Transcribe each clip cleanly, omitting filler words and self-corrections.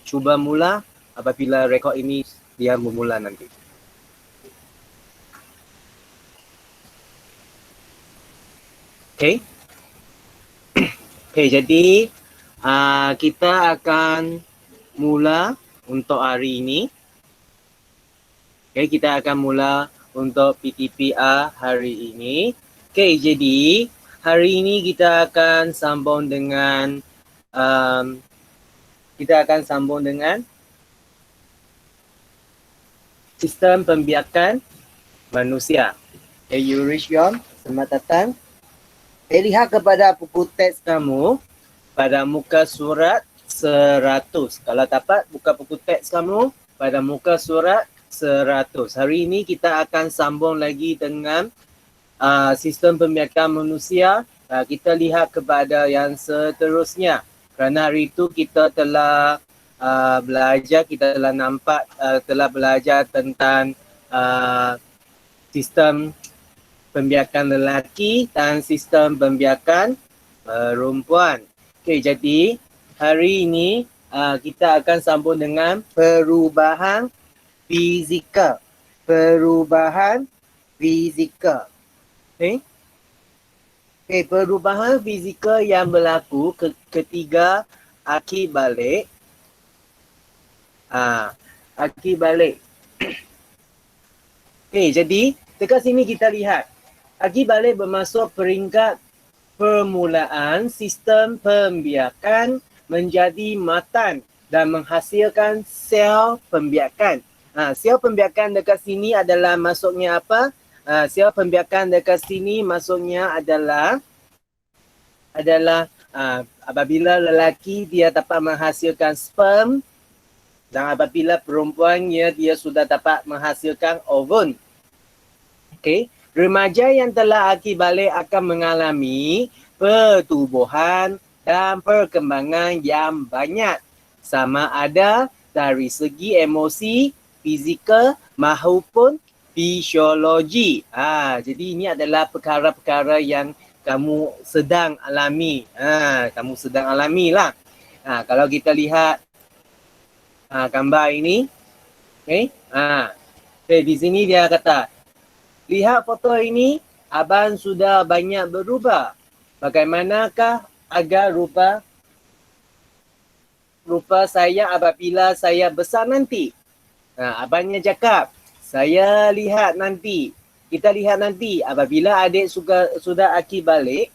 cuba mula apabila rekod ini dia bermula nanti. Okay. Okay, jadi kita akan mula untuk hari ini. Okay, kita akan mula untuk PTPR hari ini. Okay, jadi hari ini kita akan sambung dengan sistem pembiakan manusia. Okay, Eurition, selamat datang. Lihat kepada buku teks kamu pada muka surat 100. Kalau dapat buka buku teks kamu pada muka surat 100. Hari ini kita akan sambung lagi dengan sistem pembiakan manusia. Kita lihat kepada yang seterusnya. Kerana hari itu kita telah belajar, kita telah nampak, telah belajar tentang sistem pembiakan lelaki dan sistem pembiakan perempuan. Okey, jadi hari ini kita akan sambung dengan perubahan fizikal. Perubahan fizikal. Okey. Okey, perubahan fizikal yang berlaku ketika aki balik. Aki balik. Okey, jadi dekat sini kita lihat. Aki balik bermaksud peringkat permulaan sistem pembiakan menjadi matan dan menghasilkan sel pembiakan. Sel pembiakan dekat sini adalah maksudnya apa? Sel pembiakan dekat sini maksudnya adalah apabila lelaki dia dapat menghasilkan sperm dan apabila perempuannya dia sudah dapat menghasilkan ovum. Okey. Remaja yang telah aki balik akan mengalami pertubuhan dan perkembangan yang banyak sama ada dari segi emosi, fizikal maupun fisiologi. Jadi ini adalah perkara-perkara yang kamu sedang alami. Kamu sedang alami lah. Kalau kita lihat gambar ini. Okay. Okay, di sini dia kata, lihat foto ini, abang sudah banyak berubah. Bagaimanakah agar rupa saya apabila saya besar nanti? Abangnya cakap, saya lihat nanti. Kita lihat nanti apabila adik sudah aki balik,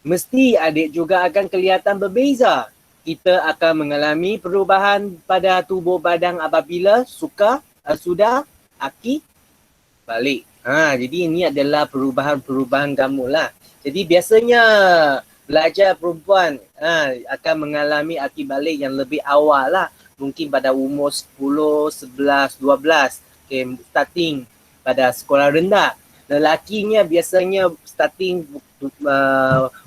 mesti adik juga akan kelihatan berbeza. Kita akan mengalami perubahan pada tubuh badan apabila sudah aki balik. Jadi ini adalah perubahan-perubahan kamu lah. Jadi biasanya belajar perempuan akan mengalami aki balik yang lebih awal lah. Mungkin pada umur 10, 11, 12. Okay, starting pada sekolah rendah. Lelakinya biasanya starting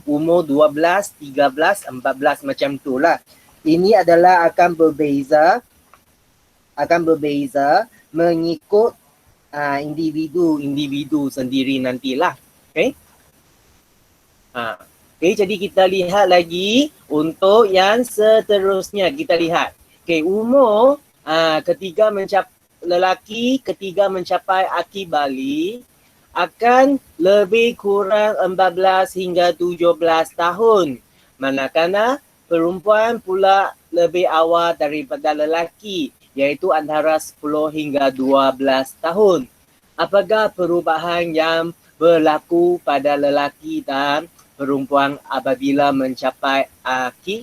umur 12, 13, 14 macam tu lah. Ini adalah akan berbeza mengikut individu sendiri nantilah. Okay. Okay, jadi kita lihat lagi untuk yang seterusnya. Kita lihat. Okay, umur lelaki ketika mencapai aki balik akan lebih kurang 14 hingga 17 tahun. Manakala perempuan pula lebih awal daripada lelaki, iaitu antara 10 hingga 12 tahun. Apakah perubahan yang berlaku pada lelaki dan perempuan apabila mencapai aki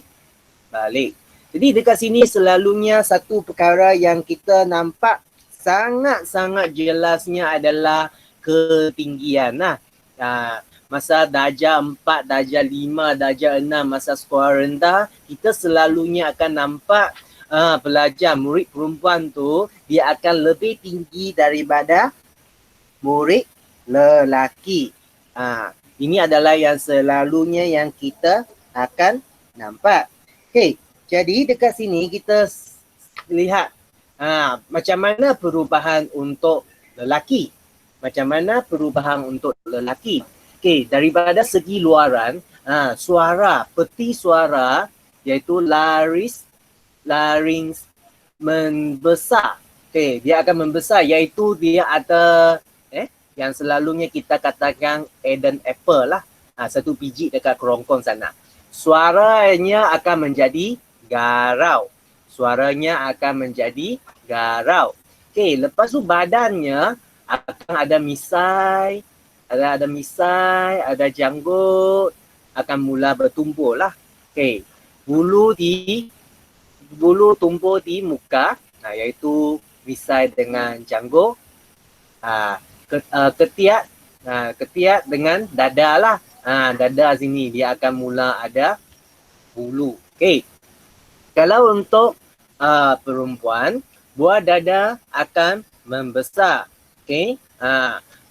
balik? Jadi dekat sini selalunya satu perkara yang kita nampak sangat-sangat jelasnya adalah ketinggian. Masa darjah 4, darjah 5, darjah 6 masa sekolah rendah, kita selalunya akan nampak pelajar murid perempuan tu dia akan lebih tinggi daripada murid lelaki. Ini adalah yang selalunya yang kita akan nampak. Okay, jadi dekat sini kita lihat macam mana perubahan untuk lelaki. Macam mana perubahan untuk lelaki. Okay, daripada segi luaran, suara, peti suara iaitu laris larynx membesar. Okay, dia akan membesar iaitu dia ada yang selalunya kita katakan Eden apple lah. Satu biji dekat kerongkong sana. Suaranya akan menjadi garau. Suaranya akan menjadi garau. Okay, lepas tu badannya akan ada misai, ada janggut, akan mula bertumpul lah. Okay, bulu tumpul di muka, iaitu misai dengan janggut. Ketiak dengan dada lah. Dada sini dia akan mula ada bulu. Okay. Kalau untuk perempuan, buah dada akan membesar. Okay.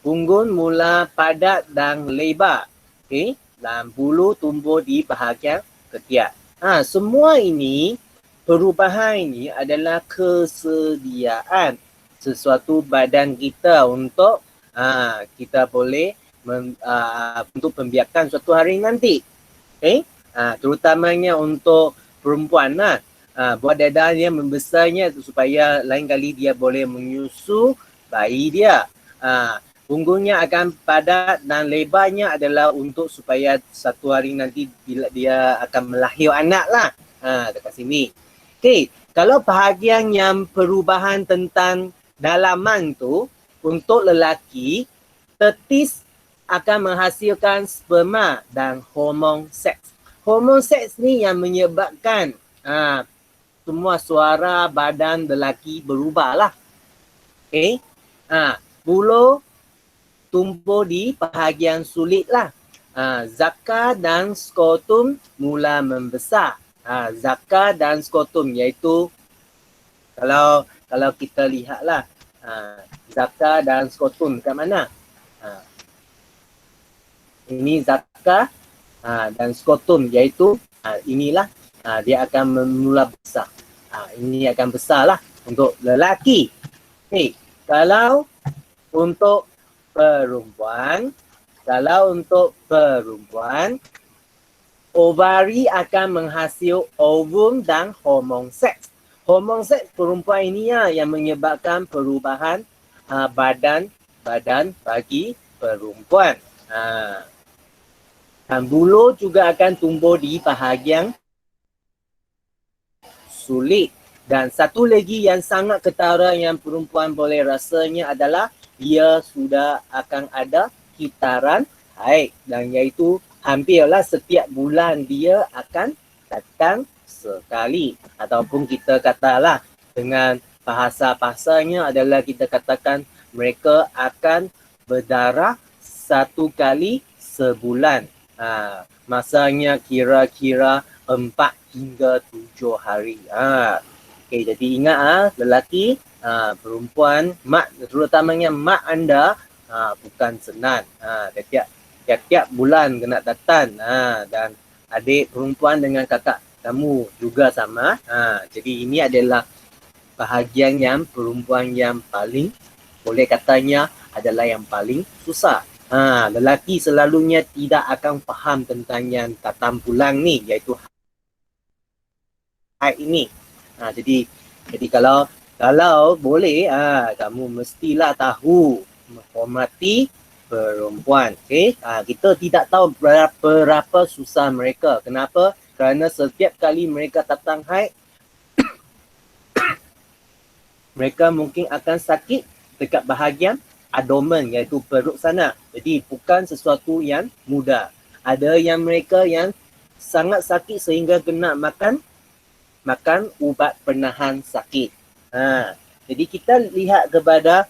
Punggung mula padat dan lebar. Okay. Dan bulu tumbuh di bahagian ketiak. Semua ini, perubahan ini adalah kesediaan sesuatu badan kita untuk kita boleh untuk membiarkan suatu hari nanti. Okay? Terutamanya untuk perempuan lah. Buat dadanya membesarnya supaya lain kali dia boleh menyusu bayi dia. Punggungnya akan padat dan lebarnya adalah untuk supaya satu hari nanti bila dia akan melahir anak lah. Dekat sini. Okay. Kalau bahagian yang perubahan tentang dalaman tu, untuk lelaki, tetis akan menghasilkan sperma dan hormon seks. Hormon seks ni yang menyebabkan semua suara badan lelaki berubah lah. Okay. Bulu tumbuh di bahagian sulit lah. Zakar dan skrotum mula membesar. Zakar dan skrotum iaitu kalau kita lihatlah zakar dan skrotum dekat mana? Ini zakar dan skrotum iaitu inilah dia akan mula besar. Ini akan besar lah untuk lelaki. Okay. Kalau untuk perempuan, ovari akan menghasil ovum dan hormon seks. Hormon seks perempuan ini yang menyebabkan perubahan badan bagi perempuan. Dan bulu juga akan tumbuh di bahagian sulit. Dan satu lagi yang sangat ketara yang perempuan boleh rasanya adalah dia sudah akan ada kitaran haid. Dan iaitu hampirlah setiap bulan dia akan datang sekali. Ataupun kita katalah dengan bahasa-bahasanya adalah kita katakan mereka akan berdarah satu kali sebulan. Masanya kira-kira 4 hingga 7 hari. Okay, jadi ingat lelaki, perempuan, mak, terutamanya mak anda bukan senang. Tiap-tiap bulan kena datang. Dan adik perempuan dengan kakak kamu juga sama. Jadi ini adalah bahagian yang perempuan yang paling, boleh katanya adalah yang paling susah. Lelaki selalunya tidak akan faham tentang yang datang bulan ni, iaitu haid ini. Jadi kalau boleh, kamu mestilah tahu menghormati perempuan. Okay? Kita tidak tahu berapa susah mereka. Kenapa? Kerana setiap kali mereka datang haid, mereka mungkin akan sakit dekat bahagian abdomen, iaitu perut sana. Jadi bukan sesuatu yang mudah. Ada yang mereka yang sangat sakit sehingga kena makan ubat penahan sakit. Jadi kita lihat kepada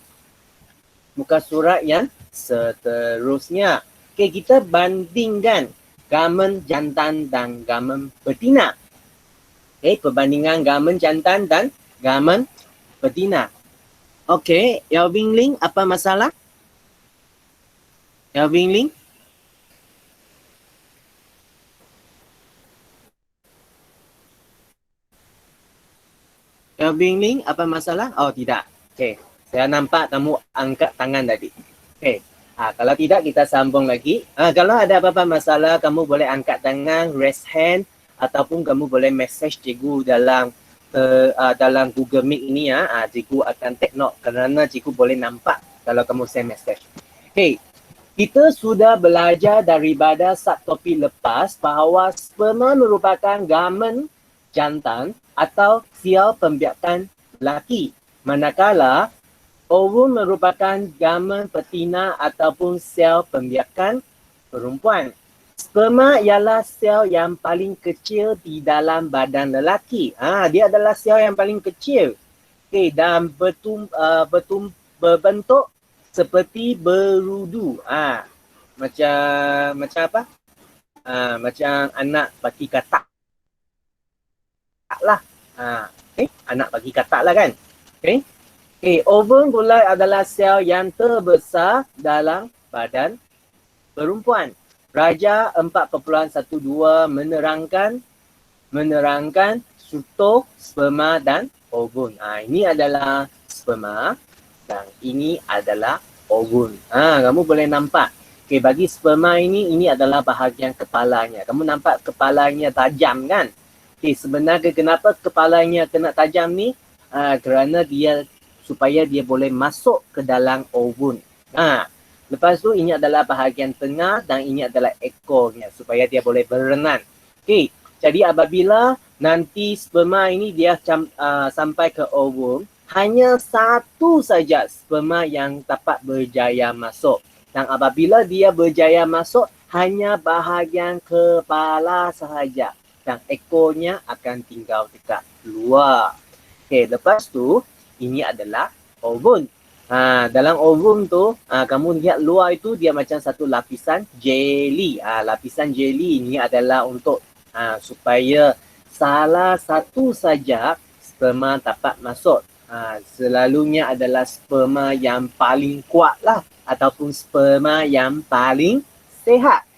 muka surat yang seterusnya. Okay, kita bandingkan gamen jantan dan gamen betina. Okay, perbandingan gamen jantan dan gamen betina. Okay, Elvin Ling, apa masalah? Elvin Ling? Elvin Ling, apa masalah? Oh, tidak. Okay, saya nampak kamu angkat tangan tadi. Okay, kalau tidak kita sambung lagi. Kalau ada apa-apa masalah, kamu boleh angkat tangan, raise hand, ataupun kamu boleh message cikgu dalam dalam Google Meet ini cikgu akan take note kerana cikgu boleh nampak kalau kamu send message. Okay, kita sudah belajar daripada subtopik lepas bahawa sperma merupakan gamen jantan atau sial pembiakan lelaki. Manakala ovum merupakan gamen betina ataupun sel pembiakan perempuan. Sperma ialah sel yang paling kecil di dalam badan lelaki. Dia adalah sel yang paling kecil. Okay, dan berbentuk seperti berudu. Macam apa? Macam anak bagi katak lah. Okay? Anak bagi katak lah kan? Okay? Okay, ovum pula adalah sel yang terbesar dalam badan perempuan. Raja 4.12 menerangkan struktur sperma dan ovum. Ini adalah sperma dan ini adalah ovum. Kamu boleh nampak. Okay, bagi sperma ini adalah bahagian kepalanya. Kamu nampak kepalanya tajam kan? Okay, sebenarnya kenapa kepalanya kena tajam ni? Kerana supaya dia boleh masuk ke dalam ovum. Lepas tu ini adalah bahagian tengah dan ini adalah ekornya supaya dia boleh berenang. Okay, jadi apabila nanti sperma ini dia sampai ke ovum, hanya satu saja sperma yang dapat berjaya masuk. Dan apabila dia berjaya masuk, hanya bahagian kepala sahaja. Dan ekornya akan tinggal dekat luar. Okay, lepas tu ini adalah ovum. Dalam ovum tu, kamu lihat luar itu dia macam satu lapisan jelly. Lapisan jelly ini adalah untuk supaya salah satu saja sperma dapat masuk. Selalunya adalah sperma yang paling kuat lah ataupun sperma yang paling sehat.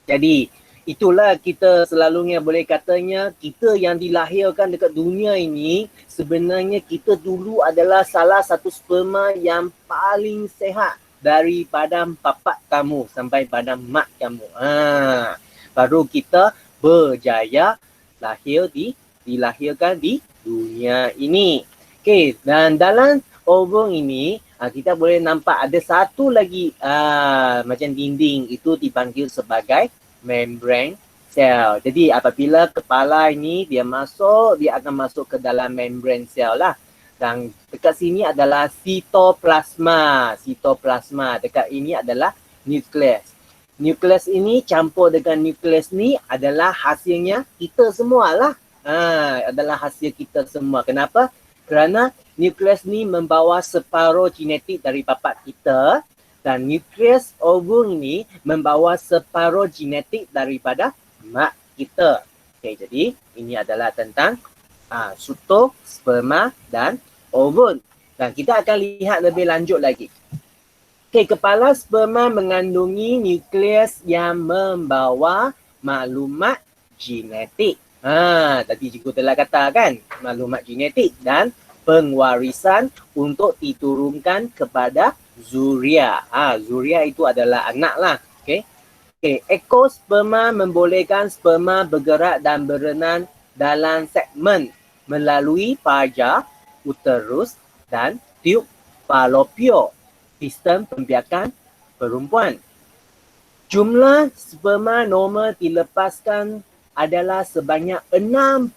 Jadi itulah kita selalunya boleh katanya kita yang dilahirkan dekat dunia ini sebenarnya kita dulu adalah salah satu sperma yang paling sehat daripada papat kamu sampai pada mak kamu. Baru kita berjaya dilahirkan di dunia ini. Okey, dan dalam ovum ini kita boleh nampak ada satu lagi macam dinding itu dipanggil sebagai membrane sel. Jadi apabila kepala ini dia akan masuk ke dalam membrane sel lah. Dan dekat sini adalah sitoplasma. Dekat ini adalah nukleus. Nukleus ini campur dengan nukleus ni adalah hasilnya kita semua lah. Adalah hasil kita semua. Kenapa? Kerana nukleus ni membawa separuh genetik dari bapa kita. Dan nukleus ovum ini membawa separuh genetik daripada mak kita. Okay, jadi ini adalah tentang struktur sperma dan ovum. Dan kita akan lihat lebih lanjut lagi. Okay, kepala sperma mengandungi nukleus yang membawa maklumat genetik. Tadi cikgu telah katakan maklumat genetik dan pengwarisan untuk diturunkan kepada zuria. Zuria itu adalah anak lah. Okay. Ekor sperma membolehkan sperma bergerak dan berenang dalam segmen melalui paja, uterus dan tiub falopio, sistem pembiakan perempuan. Jumlah sperma normal dilepaskan adalah sebanyak 60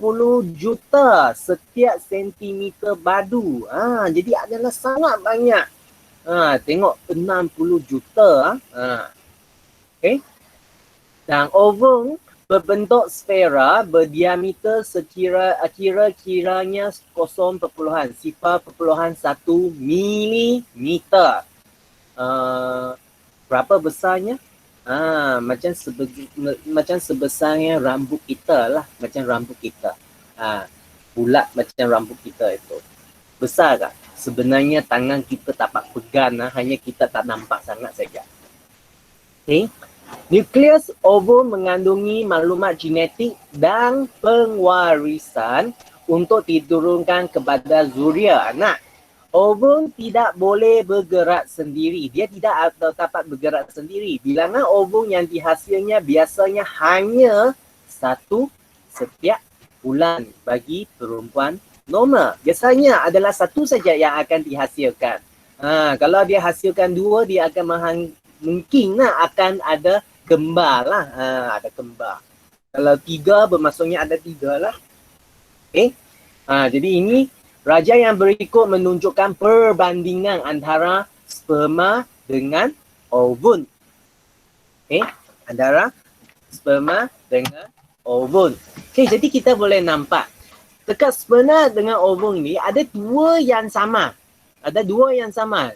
juta setiap sentimeter badu. Jadi adalah sangat banyak. Tengok 60 juta. Okay. Dan ovum berbentuk sfera berdiameter kira-kiranya 0.1 milimeter. Berapa besarnya? Macam sebesarnya rambut kita lah. Macam rambut kita. Bulat macam rambut kita itu. Besar tak? Sebenarnya tangan kita dapat pegang, hanya kita tak nampak sangat saja. Okay. Nukleus ovum mengandungi maklumat genetik dan pengwarisan untuk diturunkan kepada zuria anak. Ovum tidak boleh bergerak sendiri. Dia tidak dapat bergerak sendiri. Bilangan ovum yang dihasilnya biasanya hanya satu setiap bulan bagi perempuan normal. Biasanya adalah satu saja yang akan dihasilkan. Kalau dia hasilkan dua, dia akan mungkin akan ada kembar lah. Ada kembar. Kalau tiga, bermaksudnya ada tiga lah. Okay. Jadi ini raja yang berikut menunjukkan perbandingan antara sperma dengan ovum. Okay. Antara sperma dengan ovum. Okay, jadi kita boleh nampak dekat sperma dengan ovum ni ada dua yang sama. Ada dua yang sama.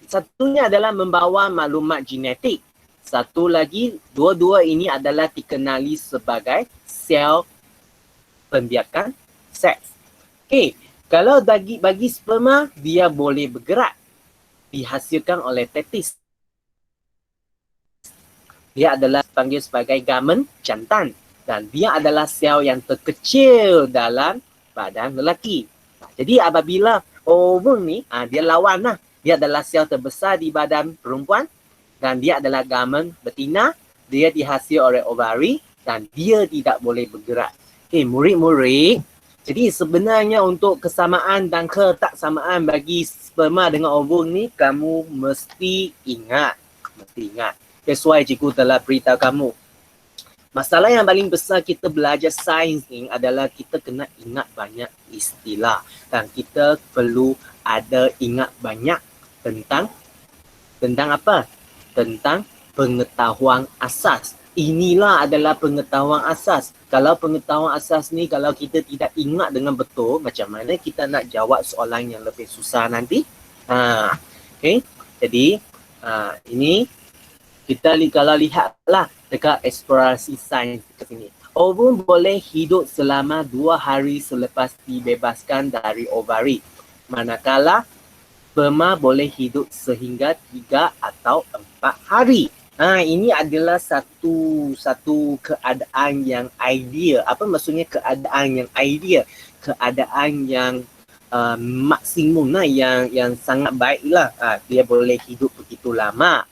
Satunya adalah membawa maklumat genetik. Satu lagi, dua-dua ini adalah dikenali sebagai sel pembiakan seks. Okey, kalau bagi sperma, dia boleh bergerak. Dihasilkan oleh testis. Dia adalah dipanggil sebagai gamen jantan. Dan dia adalah sel yang terkecil dalam badan lelaki. Jadi apabila ovum ni, dia lawan lah. Dia adalah sel terbesar di badan perempuan dan dia adalah gamen betina. Dia dihasil oleh ovari dan dia tidak boleh bergerak. Okay, murid-murid. Jadi sebenarnya untuk kesamaan dan ketaksamaan bagi sperma dengan ovum ni, kamu mesti ingat. Mesti ingat. That's why cikgu telah beritahu kamu. Masalah yang paling besar kita belajar sains ni adalah kita kena ingat banyak istilah. Dan kita perlu ada ingat banyak tentang apa? Tentang pengetahuan asas. Inilah adalah pengetahuan asas. Kalau pengetahuan asas ni kalau kita tidak ingat dengan betul, macam mana kita nak jawab soalan yang lebih susah nanti? Okay. Jadi ini kita kalau lihatlah dekat eksplorasi sains dekat sini. Ovum boleh hidup selama 2 hari selepas dibebaskan dari ovari. Manakala sperma boleh hidup sehingga 3 atau 4 hari. Ini adalah satu keadaan yang ideal. Apa maksudnya keadaan yang ideal? Keadaan yang maksimum lah, yang sangat baik lah. Dia boleh hidup begitu lama.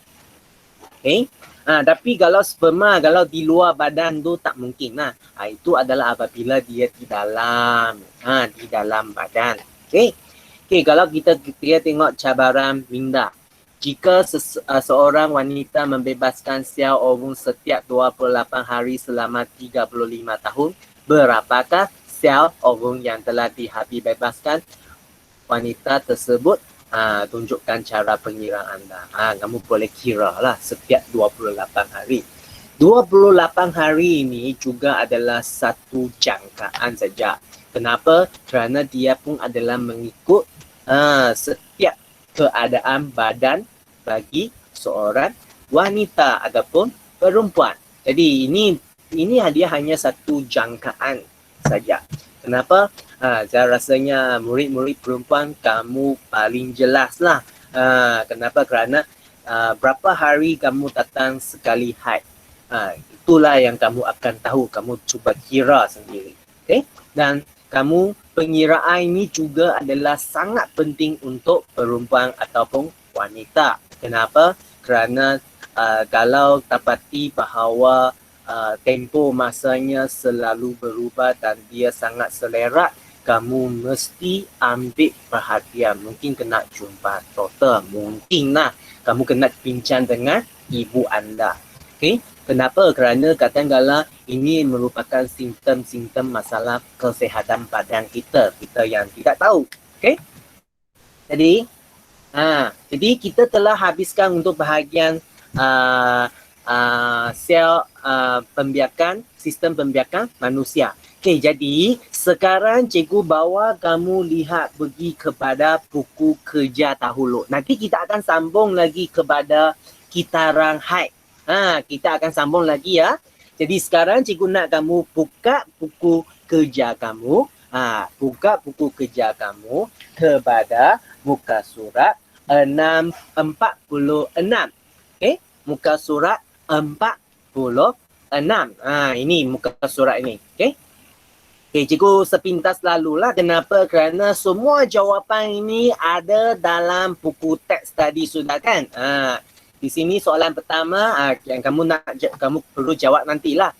Okay. Tapi kalau sperma, kalau di luar badan tu tak mungkin lah. Itu adalah apabila dia di dalam badan. Okay. Okay, kalau kita tengok cabaran minda. Jika seorang wanita membebaskan sel ovum setiap 28 hari selama 35 tahun, berapakah sel ovum yang telah dibebaskan wanita tersebut? Tunjukkan cara pengiraan anda. Kamu boleh kira lah setiap 28 hari. 28 hari ini juga adalah satu jangkaan saja. Kenapa? Kerana dia pun adalah mengikut setiap keadaan badan bagi seorang wanita ataupun perempuan. Jadi ini dia hanya satu jangkaan saja. Kenapa? Saya rasanya murid-murid perempuan kamu paling jelas lah. Kenapa? Kerana berapa hari kamu datang sekali haid. Itulah yang kamu akan tahu. Kamu cuba kira sendiri. Okay? Dan kamu pengiraan ini juga adalah sangat penting untuk perempuan ataupun wanita. Kenapa? Kerana kalau dapati bahawa tempoh masanya selalu berubah dan dia sangat selerak, kamu mesti ambil perhatian. Mungkin kena jumpa doktor, mungkin lah kamu kena bincang dengan ibu anda. Okay? Kenapa? Kerana kadang-kadang ini merupakan simptom-simptom masalah kesihatan badan kita yang tidak tahu. Okay? Jadi kita telah habiskan untuk bahagian sel pembiakan, sistem pembiakan manusia. Okay, jadi sekarang cikgu bawa kamu lihat pergi kepada buku kerja dahulu. Nanti kita akan sambung lagi kepada kitaran haid. Kita akan sambung lagi ya. Jadi sekarang cikgu nak kamu buka buku kerja kamu. Buka buku kerja kamu kepada muka surat 646. Okay, muka surat 46. Ini muka surat ini. Okay. Okay, cikgu sepintas lalulah. Kenapa? Kerana semua jawapan ini ada dalam buku teks tadi sudah kan? Di sini soalan pertama yang kamu perlu jawab nantilah.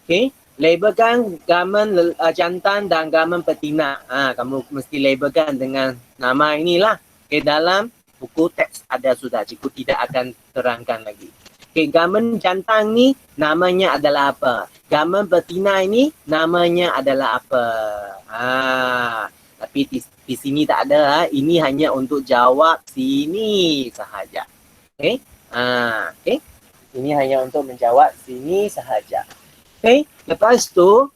Okay. labelkan gamen jantan dan gamen betina. Kamu mesti labelkan dengan nama inilah. Okay, dalam buku teks ada sudah. Cikgu tidak akan terangkan lagi. Okay, gamen jantan ni namanya adalah apa? Gamen betina ini namanya adalah apa? Tapi di sini tak ada. Ini hanya untuk jawab sini sahaja. Okay? Okay? Ini hanya untuk menjawab sini sahaja. Okay, lepas tu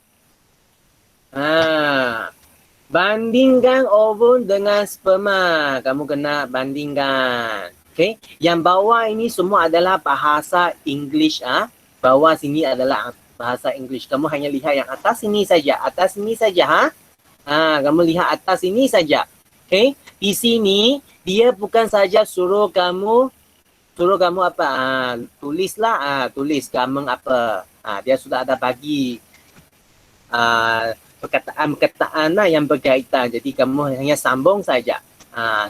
bandingkan ovum dengan sperma. Kamu kena bandingkan. Okay, yang bawah ini semua adalah bahasa English. Bawah sini adalah bahasa English. Kamu hanya lihat yang atas ini saja. Atas ini saja. Kamu lihat atas ini saja. Okay, di sini dia bukan saja suruh kamu apa? Tulislah. Tulis gamen apa. Dia sudah ada bagi perkataan-perkataan yang berkaitan. Jadi kamu hanya sambung saja.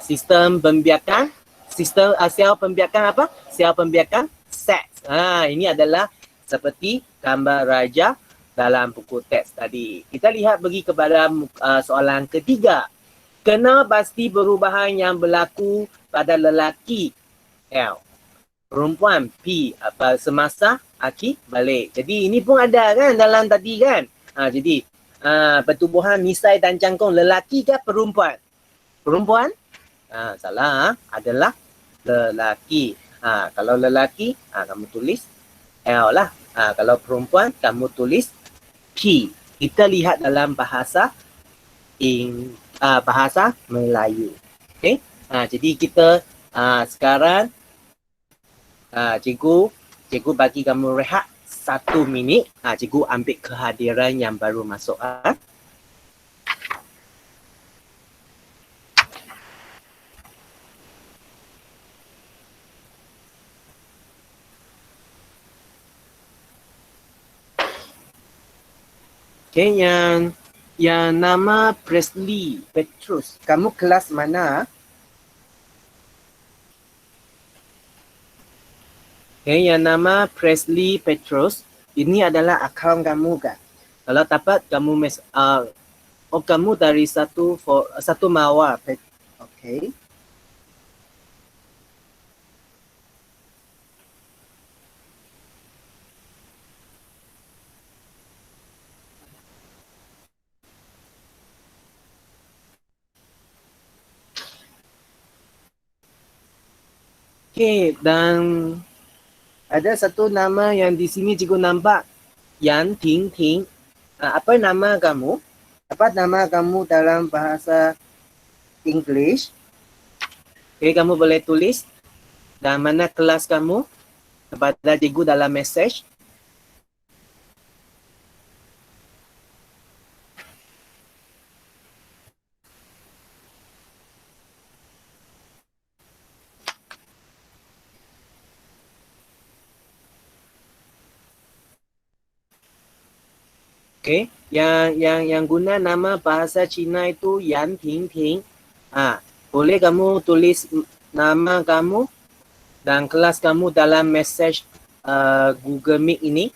Sistem pembiakan, sel pembiakan apa? Sel pembiakan seks. Ini adalah seperti gambar raja dalam buku teks tadi. Kita lihat pergi kepada soalan ketiga. Kenal pasti perubahan yang berlaku pada lelaki L. Perempuan P semasa aki balik. Jadi ini pun ada kan dalam tadi kan. Jadi pertubuhan misai dan jangkung lelaki ke perempuan? Perempuan? Salah. Adalah lelaki. Kalau lelaki kamu tulis L lah. Kalau perempuan kamu tulis P. Kita lihat dalam bahasa bahasa Melayu. Okay? Jadi kita sekarang cikgu bagi kamu rehat 1 minit. Cikgu ambil kehadiran yang baru masuk. Okay, yang nama Presley Petrus. Kamu kelas mana? Okay, yang nama Presley Petrus, ini adalah akaun kamu kan? Kalau dapat kamu kamu dari satu mawar. Okay. Okay, dan ada satu nama yang di sini cikgu nampak. Yan Ting Ting. Apa nama kamu? Apa nama kamu dalam bahasa English? Okay, kamu boleh tulis. Dan mana kelas kamu? Kepada cikgu dalam message. Okay, yang guna nama bahasa Cina itu Yan Ting Ting. Boleh kamu tulis nama kamu dan kelas kamu dalam message Google Meet ini.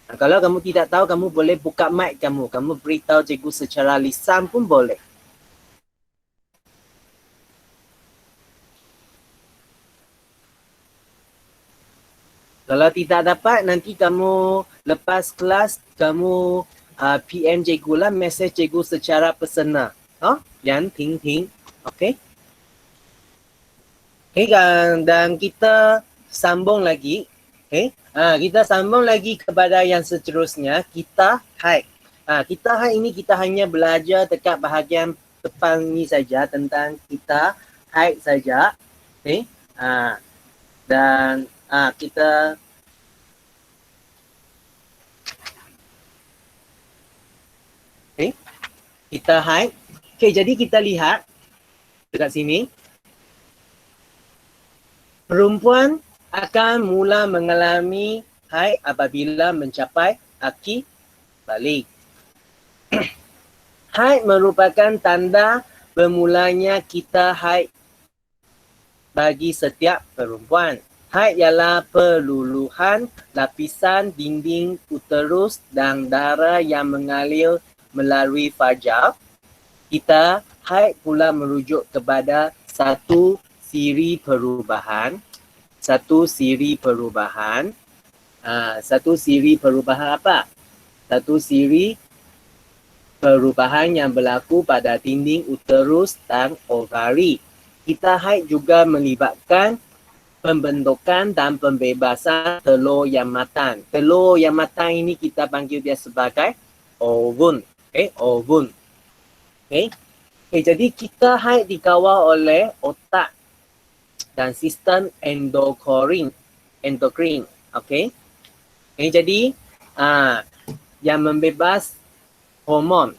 Kalau kamu tidak tahu, kamu boleh buka mic kamu. Kamu beritahu cikgu secara lisan pun boleh. Kalau tidak dapat, nanti kamu lepas kelas, kamu PM cikgu lah, message cikgu secara personal. Yan Ting Ting. Okay. Okay, dan kita sambung lagi. Okay. Kita sambung lagi kepada yang seterusnya. Kita hide. Kita hide ini kita hanya belajar dekat bahagian depan ni saja tentang kita hide saja. Okay. Dan kita kita hide. Okay, jadi kita lihat dekat sini. Perempuan akan mula mengalami haid apabila mencapai aki balik. Haid merupakan tanda bermulanya kita haid bagi setiap perempuan. Haid ialah peluluhan lapisan dinding uterus dan darah yang mengalir melalui fajar. Kita haid pula merujuk kepada satu siri perubahan. Satu siri perubahan. Satu siri perubahan apa? Satu siri perubahan yang berlaku pada dinding uterus dan ovari. Kita haid juga melibatkan pembentukan dan pembebasan telur yang matang. Telur yang matang ini kita panggil dia sebagai ovum. Ovum. Jadi kita haid dikawal oleh otak dan sistem endokrin. Jadi yang membebas hormon.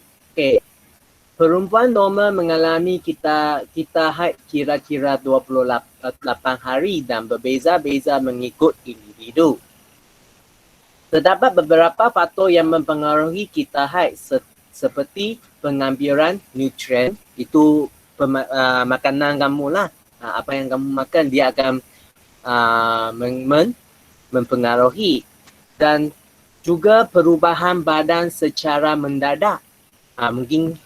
Perempuan normal mengalami kita haid kira-kira 28 hari dan berbeza-beza mengikut individu. Terdapat beberapa faktor yang mempengaruhi kita haid seperti pengambilan nutrien, itu makanan kamu lah. Apa yang kamu makan dia akan mempengaruhi, dan juga perubahan badan secara mendadak. Mungkin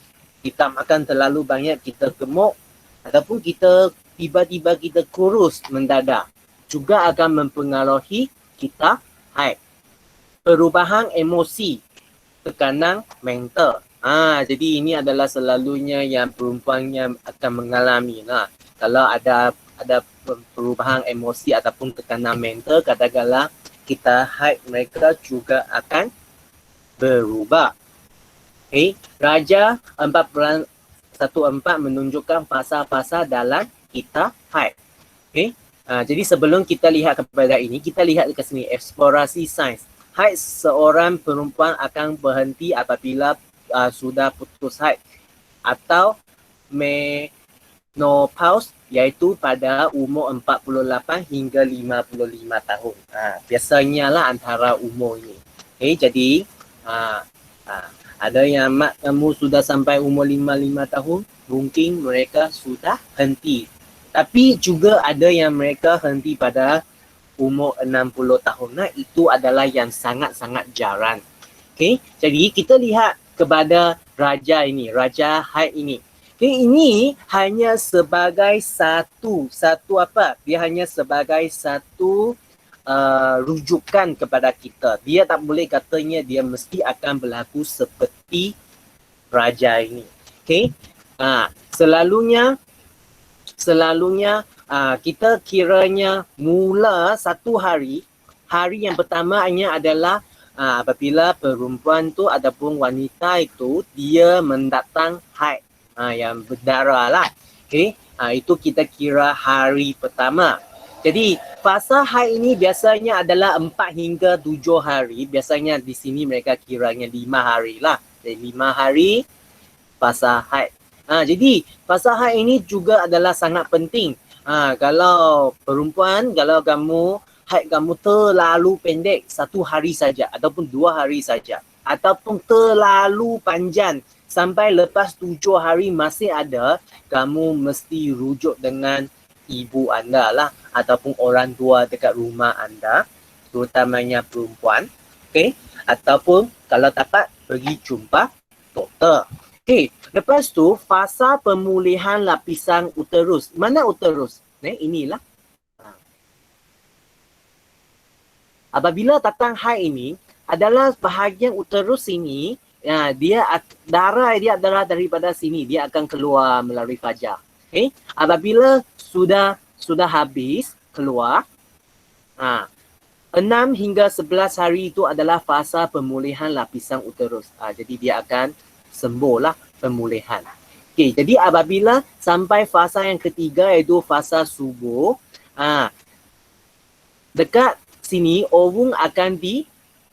kita makan terlalu banyak, kita gemuk, ataupun kita tiba-tiba kita kurus mendadak, juga akan mempengaruhi kita haid. Perubahan emosi, tekanan mental. Jadi ini adalah selalunya yang perempuan yang akan mengalami. Kalau ada perubahan emosi ataupun tekanan mental, kadang-kadang kita haid mereka juga akan berubah. Raja 4:14 menunjukkan fasa-fasa dalam kita haid. Jadi sebelum kita lihat kepada ini, kita lihat dekat sini, eksplorasi sains. Haid seorang perempuan akan berhenti apabila sudah putus haid atau menopause, iaitu pada umur 48 hingga 55 tahun. Biasanya lah antara umur ini. Jadi ada yang mak kamu sudah sampai umur 55 tahun, mungkin mereka sudah henti. Tapi juga ada yang mereka henti pada umur 60 tahun. Itu adalah yang sangat-sangat jarang. Jadi kita lihat kepada raja ini, raja haid ini. Ini hanya sebagai satu apa? Dia hanya sebagai satu rujukan kepada kita. Dia tak boleh katanya dia mesti akan berlaku seperti raja ini. Selalunya kita kiranya mula satu hari yang pertamanya adalah apabila perempuan tu ataupun wanita itu dia mendatang haid yang berdarah lah. Itu kita kira hari pertama. Jadi fasa haid ini biasanya adalah 4 hingga 7 hari. Biasanya di sini mereka kiranya 5 hari lah. Jadi 5 hari fasa haid. Jadi fasa haid ini juga adalah sangat penting. Kalau perempuan, kalau haid kamu terlalu pendek 1 hari saja ataupun 2 hari saja, ataupun terlalu panjang sampai lepas 7 hari masih ada, kamu mesti rujuk dengan ibu anda lah ataupun orang tua dekat rumah anda, terutamanya perempuan. Ataupun kalau dapat pergi jumpa doktor. Lepas tu fasa pemulihan lapisan uterus. Mana uterus? Inilah. Apabila datang haid ini adalah bahagian uterus ini, darah dia adalah daripada sini, dia akan keluar melalui fajar. Apabila sudah habis keluar, 6 hingga 11 hari itu adalah fasa pemulihan lapisan uterus. Jadi dia akan sembuhlah pemulihan. Jadi apabila sampai fasa yang ketiga, iaitu fasa subuh, dekat sini ovum akan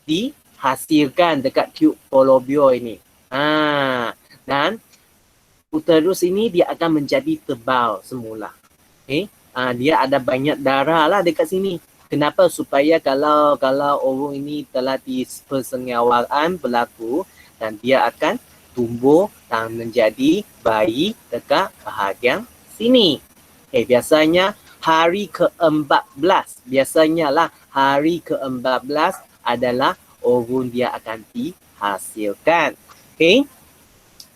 dihasilkan dekat tube fallopian ini. Dan uterus ini dia akan menjadi tebal semula. Dia ada banyak darah lah dekat sini. Kenapa? Supaya kalau ovum ini telah persengawaan berlaku, dan dia akan tumbuh dan menjadi bayi dekat bahagian sini. Biasanya hari ke-14. Biasanya lah hari ke-14 adalah ovum dia akan dihasilkan. Okay.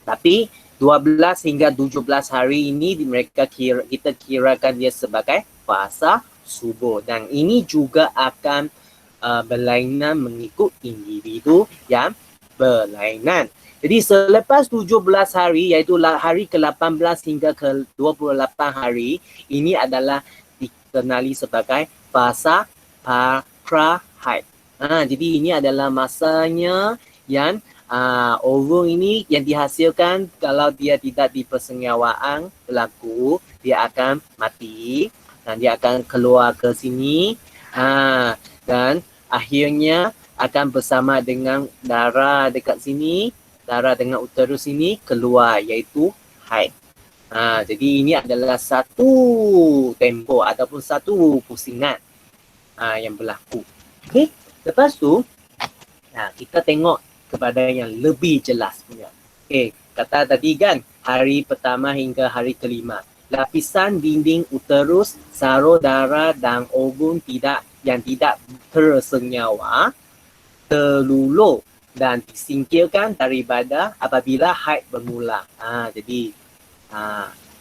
Tapi 12 hingga 17 hari ini kita kirakan dia sebagai fasa subuh. Dan ini juga akan berlainan mengikut individu yang berlainan. Jadi selepas 17 hari, iaitu hari ke-18 hingga ke-28 hari, ini adalah dikenali sebagai fasa pra-haid. Jadi ini adalah masanya yang ovum ini yang dihasilkan kalau dia tidak di persenjawaan berlaku, dia akan mati dan dia akan keluar ke sini dan akhirnya akan bersama dengan darah dekat sini, darah dengan uterus ini keluar iaitu haid. Jadi ini adalah satu tempoh ataupun satu pusingan yang berlaku. Okey, lepas tu kita tengok kepada yang lebih jelas punya. Okey, kata tadi kan hari pertama hingga hari kelima. Lapisan dinding uterus, sarung darah dan ovum yang tidak tersenyawa terluluh dan disingkirkan daripada apabila haid bermula. Jadi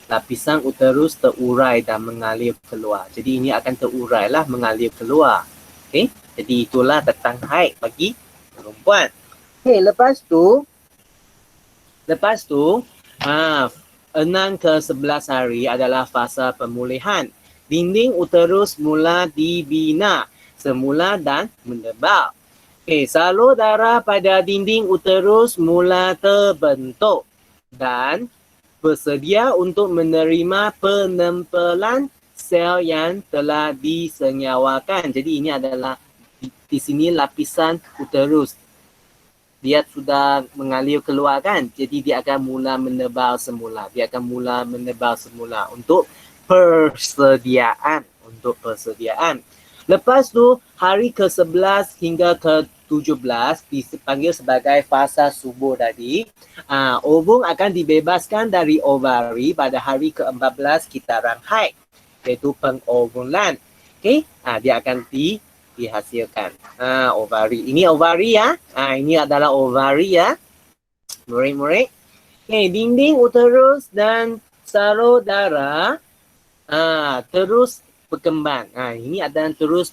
lapisan uterus terurai dan mengalir keluar. Jadi ini akan terurai lah mengalir keluar. Okey, jadi itulah tentang haid bagi perempuan. Okey, lepas tu 6 ke 11 hari adalah fasa pemulihan. Dinding uterus mula dibina semula dan menebal. Okey, salur darah pada dinding uterus mula terbentuk dan bersedia untuk menerima penempelan sel yang telah disenyawakan. Jadi ini adalah di sini lapisan uterus. Dia sudah mengalir keluar kan. Jadi dia akan mula menebal semula. Untuk persediaan. Lepas tu hari ke-11 hingga ke-17 dipanggil sebagai fasa subuh tadi. Ovum akan dibebaskan dari ovari pada hari ke-14 kitaran haid, iaitu pengovulan. Okey, dia akan dihasilkan. Ovari. Ini ovari ya. Ini adalah ovari ya. Murid-murid. Okay, dinding uterus dan sarung darah terus berkembang. Ini adalah terus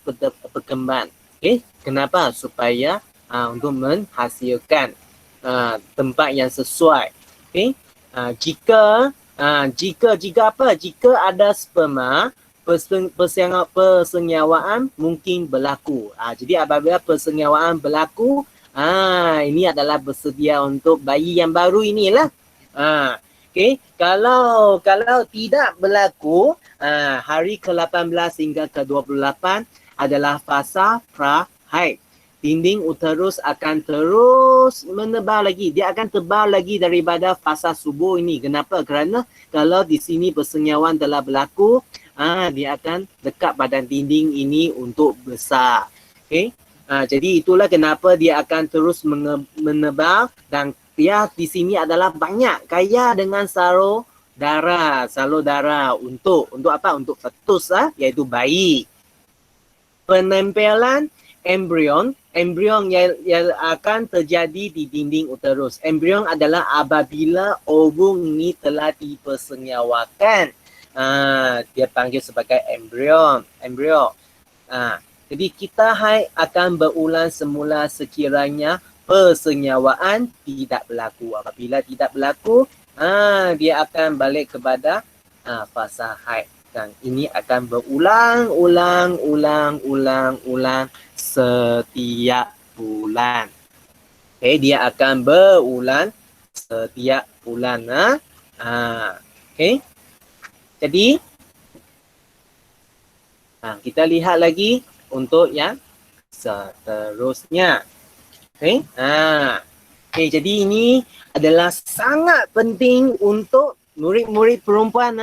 berkembang. Okay, kenapa? Supaya untuk menghasilkan tempat yang sesuai. Okay, jika apa? Jika ada sperma, persenyawaan mungkin berlaku. Jadi apabila persenyawaan berlaku, ini adalah bersedia untuk bayi yang baru inilah. Okay. Kalau tidak berlaku, hari ke-18 hingga ke-28 adalah fasa pra-haid. Dinding uterus akan terus menebal lagi. Dia akan tebal lagi daripada fasa subuh ini. Kenapa? Kerana kalau di sini persenyawaan telah berlaku, dia akan dekat badan dinding ini untuk besar. Okay? Jadi itulah kenapa dia akan terus menebal dan dia di sini adalah banyak kaya dengan salur darah untuk apa? Untuk fetus iaitu bayi. Penempelan embrion yang akan terjadi di dinding uterus. Embrion adalah apabila ovum ini telah dipersenyawakan. Dia panggil sebagai embrion. Jadi kita haid akan berulang semula sekiranya persenyawaan tidak berlaku. Apabila tidak berlaku, dia akan balik kepada fasa haid. Dan ini akan berulang setiap bulan. Okay, dia akan berulang setiap bulan. Okay. Jadi kita lihat lagi untuk yang seterusnya. Okay. Okay, jadi ini adalah sangat penting untuk murid-murid perempuan.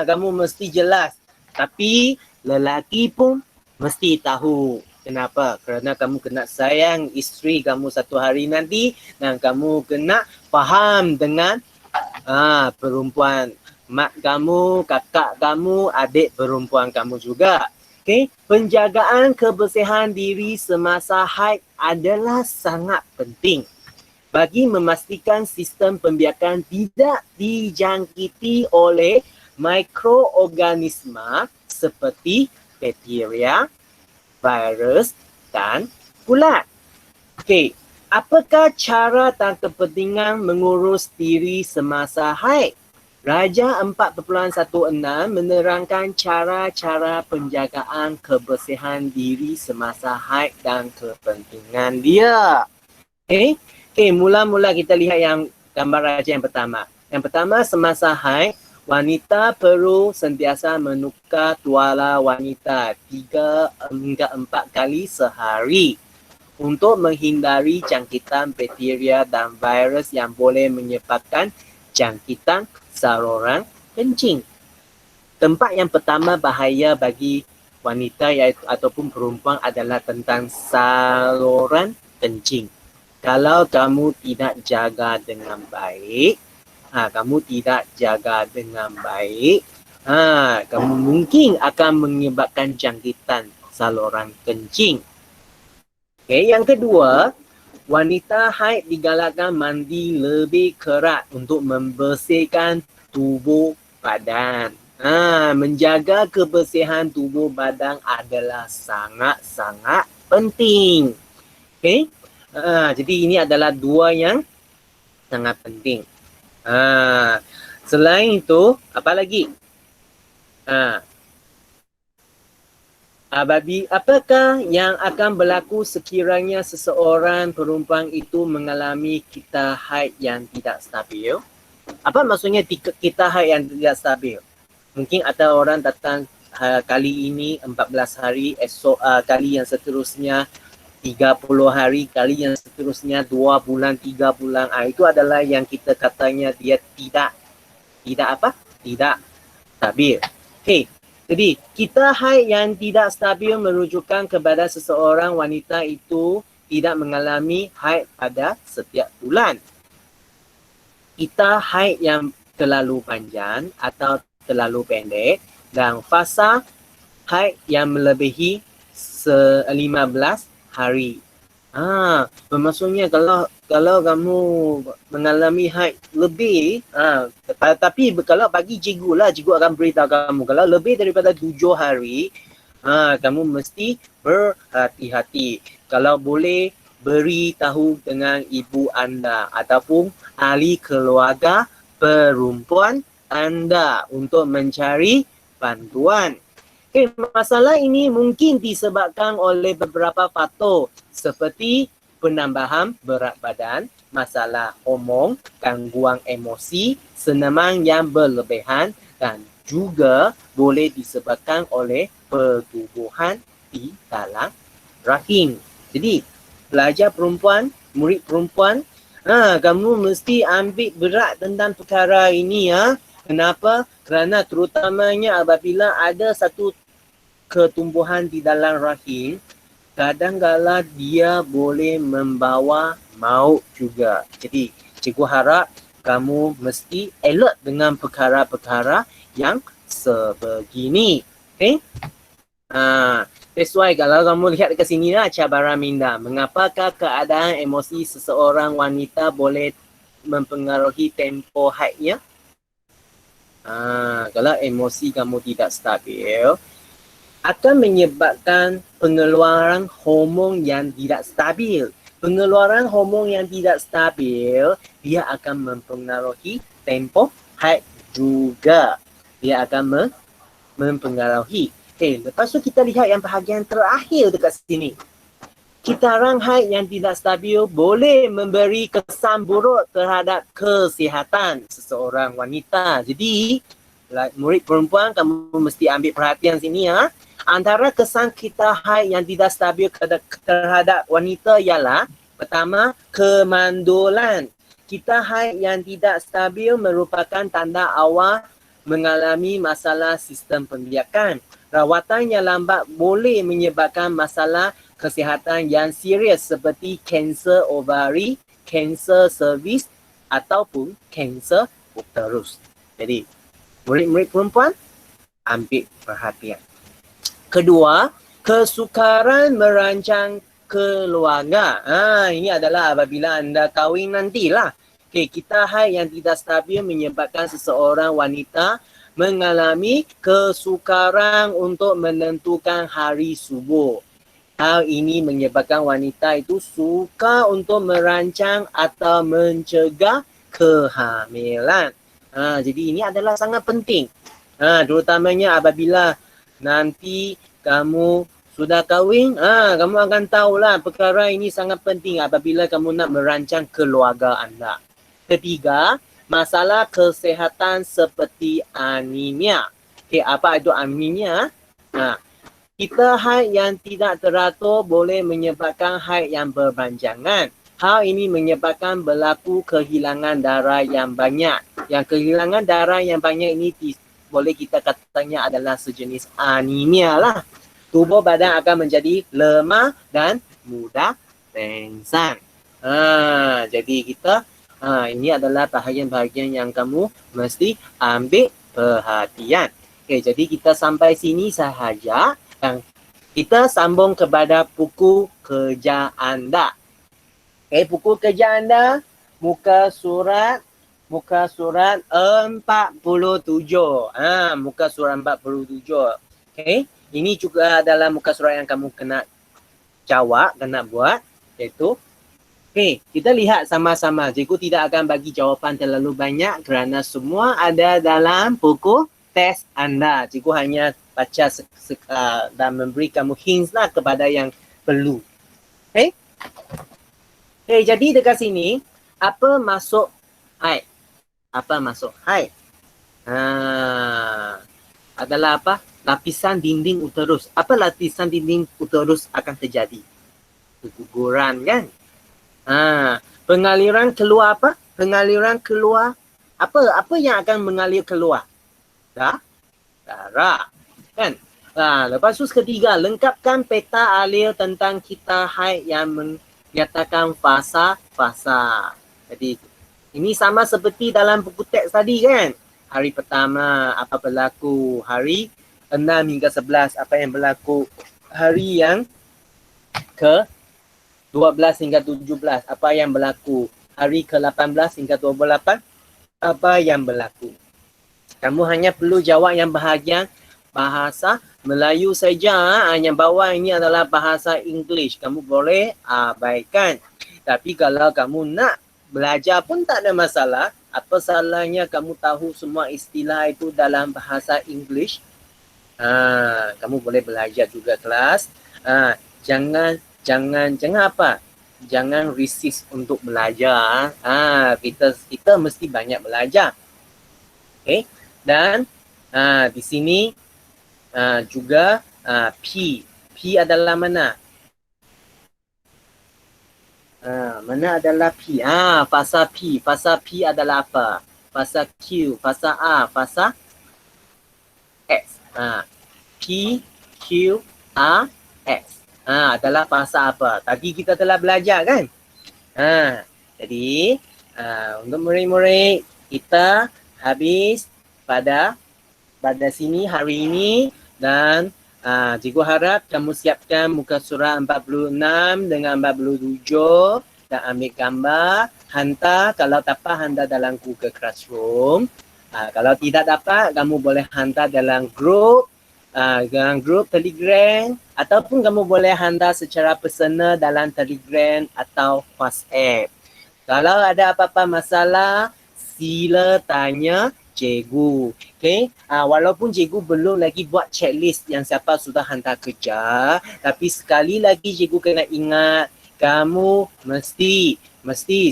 Kamu mesti jelas. Tapi lelaki pun mesti tahu. Kenapa? Kerana kamu kena sayang isteri kamu satu hari nanti dan kamu kena faham dengan perempuan mak kamu, kakak kamu, adik perempuan kamu juga. Okay? Penjagaan kebersihan diri semasa haid adalah sangat penting bagi memastikan sistem pembiakan tidak dijangkiti oleh mikroorganisma seperti bakteria, virus dan kulat. Okey, apakah cara dan kepentingan mengurus diri semasa haid? Raja 4.16 menerangkan cara-cara penjagaan kebersihan diri semasa haid dan kepentingan dia. Okey, mula-mula kita lihat yang gambar raja yang pertama. Yang pertama, semasa haid, wanita perlu sentiasa menukar tuala wanita 3 hingga 4 kali sehari untuk menghindari jangkitan bakteria dan virus yang boleh menyebabkan jangkitan saluran kencing. Tempat yang pertama bahaya bagi wanita iaitu ataupun perempuan adalah tentang saluran kencing. Kalau kamu tidak jaga dengan baik, kamu mungkin akan menyebabkan jangkitan saluran kencing. Okay, yang kedua, wanita haid digalakkan mandi lebih kerap untuk membersihkan tubuh badan. Menjaga kebersihan tubuh badan adalah sangat-sangat penting. Okay? Jadi ini adalah dua yang sangat penting. Selain itu, apa lagi? Apakah yang akan berlaku sekiranya seseorang perempuan itu mengalami kita haid yang tidak stabil? Apa maksudnya kita haid yang tidak stabil? Mungkin ada orang datang kali ini 14 hari, esok kali yang seterusnya 30 hari, kali yang seterusnya 2 bulan, 3 bulan. Itu adalah yang kita katanya dia tidak stabil. Okay. Jadi, kita haid yang tidak stabil merujukan kepada seseorang wanita itu tidak mengalami haid pada setiap bulan. Kita haid yang terlalu panjang atau terlalu pendek dan fasa haid yang melebihi 15 hari. Bermaksudnya kalau kamu mengalami haid lebih, tapi kalau bagi cikgu lah, cikgu akan beritahu kamu kalau lebih daripada 7 hari, kamu mesti berhati-hati. Kalau boleh beritahu dengan ibu anda ataupun ahli keluarga perempuan anda untuk mencari bantuan. Okay, masalah ini mungkin disebabkan oleh beberapa faktor seperti penambahan berat badan, masalah hormon, gangguan emosi, senaman yang berlebihan dan juga boleh disebabkan oleh pertumbuhan di dalam rahim. Jadi, pelajar perempuan, murid perempuan, kamu mesti ambil berat tentang perkara ini ya. Kenapa? Kerana terutamanya apabila ada satu ketumbuhan di dalam rahim, kadang-kala dia boleh membawa maut juga. Jadi, cikgu harap kamu mesti alert dengan perkara-perkara yang sebegini. Okay? That's why kalau kamu lihat dekat sini lah cabaran minda. Mengapakah keadaan emosi seseorang wanita boleh mempengaruhi tempo haidnya? Kalau emosi kamu tidak stabil, akan menyebabkan pengeluaran hormon yang tidak stabil. Pengeluaran hormon yang tidak stabil, dia akan mempengaruhi tempo haid juga. Dia akan mempengaruhi. Okay, lepas tu kita lihat yang bahagian terakhir dekat sini. Kitaran haid yang tidak stabil boleh memberi kesan buruk terhadap kesihatan seseorang wanita. Jadi, murid perempuan, kamu mesti ambil perhatian sini ya. Antara kesan kita haid yang tidak stabil terhadap wanita ialah pertama, kemandulan. Kita haid yang tidak stabil merupakan tanda awal mengalami masalah sistem pembiakan. Rawatan yang lambat boleh menyebabkan masalah kesihatan yang serius seperti kanser ovari, kanser servis ataupun kanser uterus. Jadi, Murid-murid perempuan, ambil perhatian. Kedua, kesukaran merancang keluarga. Ini adalah apabila anda kahwin nantilah. Okay, kita yang tidak stabil menyebabkan seseorang wanita mengalami kesukaran untuk menentukan hari subur. Hal ini menyebabkan wanita itu suka untuk merancang atau mencegah kehamilan. Jadi ini adalah sangat penting. Terutamanya apabila nanti kamu sudah kahwin, kamu akan tahulah perkara ini sangat penting apabila kamu nak merancang keluarga anda. Ketiga, masalah kesihatan seperti anemia. Okay, apa itu anemia? Kita haid yang tidak teratur boleh menyebabkan haid yang berpanjangan. Hal ini menyebabkan berlaku kehilangan darah yang banyak. Yang kehilangan darah yang banyak ini boleh kita katanya adalah sejenis anemia lah. Tubuh badan akan menjadi lemah dan mudah pengsan. Jadi kita ini adalah bahagian-bahagian yang kamu mesti ambil perhatian. Okay, jadi kita sampai sini sahaja. Dan kita sambung kepada buku kerja anda. Okay, buku kerja anda muka surat 47. Muka surat 47. Okay, ini juga adalah muka surat yang kamu kena jawab, kena buat, iaitu okay, kita lihat sama-sama. Cikgu tidak akan bagi jawapan terlalu banyak kerana semua ada dalam buku teks anda. Cikgu hanya baca dan memberi kamu hints lah kepada yang perlu. Okay? Okay, jadi dekat sini, apa masuk haid? Apa masuk haid? Adalah apa? Lapisan dinding uterus. Apa lapisan dinding uterus akan terjadi? Keguguran kan? Pengaliran keluar apa? Pengaliran keluar apa yang akan mengalir keluar? Darah. Kan? Lepas tu ketiga, lengkapkan peta alir tentang kita haid yang menyatakan fasa-fasa. Jadi ini sama seperti dalam buku teks tadi kan. Hari pertama apa berlaku, hari 6 hingga 11 apa yang berlaku, hari yang ke 12 hingga 17 apa yang berlaku, hari ke 18 hingga 28 apa yang berlaku. Kamu hanya perlu jawab yang bahagian bahasa Melayu saja. Yang bawah ini adalah bahasa English. Kamu boleh abaikan. Tapi kalau kamu nak belajar pun tak ada masalah. Apa salahnya kamu tahu semua istilah itu dalam bahasa English? Kamu boleh belajar juga kelas. Jangan apa? Jangan resist untuk belajar. Kita mesti banyak belajar. Okay? Dan di sini juga P. P adalah mana? Mana adalah P? Fasa P. Fasa P adalah apa? Fasa Q, fasa A, fasa X. P, Q, A, X. Adalah fasa apa? Tadi kita telah belajar kan? Jadi untuk murid-murid kita habis pada sini hari ini dan cikgu harap kamu siapkan muka surat 46 dengan 47 dan ambil gambar, hantar. Kalau dapat hantar dalam Google Classroom. Kalau tidak dapat kamu boleh hantar dalam grup Telegram ataupun kamu boleh hantar secara personal dalam Telegram atau WhatsApp. Kalau ada apa-apa masalah sila tanya cikgu. Okay? Walaupun cikgu belum lagi buat checklist yang siapa sudah hantar kerja, tapi sekali lagi cikgu kena ingat, kamu mesti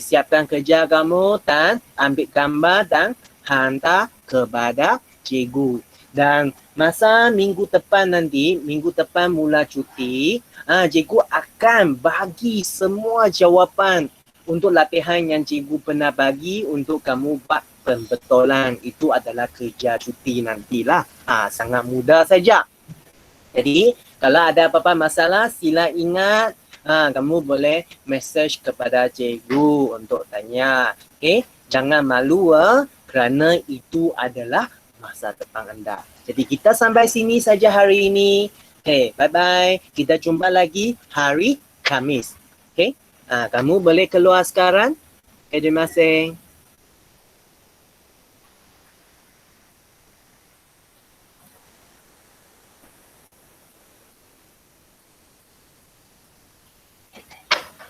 siapkan kerja kamu dan ambil gambar dan hantar kepada cikgu. Dan masa minggu depan nanti, minggu depan mula cuti, cikgu akan bagi semua jawapan untuk latihan yang cikgu pernah bagi untuk kamu buat pembetulan. Itu adalah kerja cuti nantilah. Sangat mudah saja. Jadi kalau ada apa-apa masalah sila ingat, kamu boleh message kepada cikgu untuk tanya. Okay? Jangan malu kerana itu adalah masa depan anda. Jadi kita sampai sini saja hari ini. Okay, bye-bye. Kita jumpa lagi hari Khamis. Okay, kamu boleh keluar sekarang. Okay, terima kasih.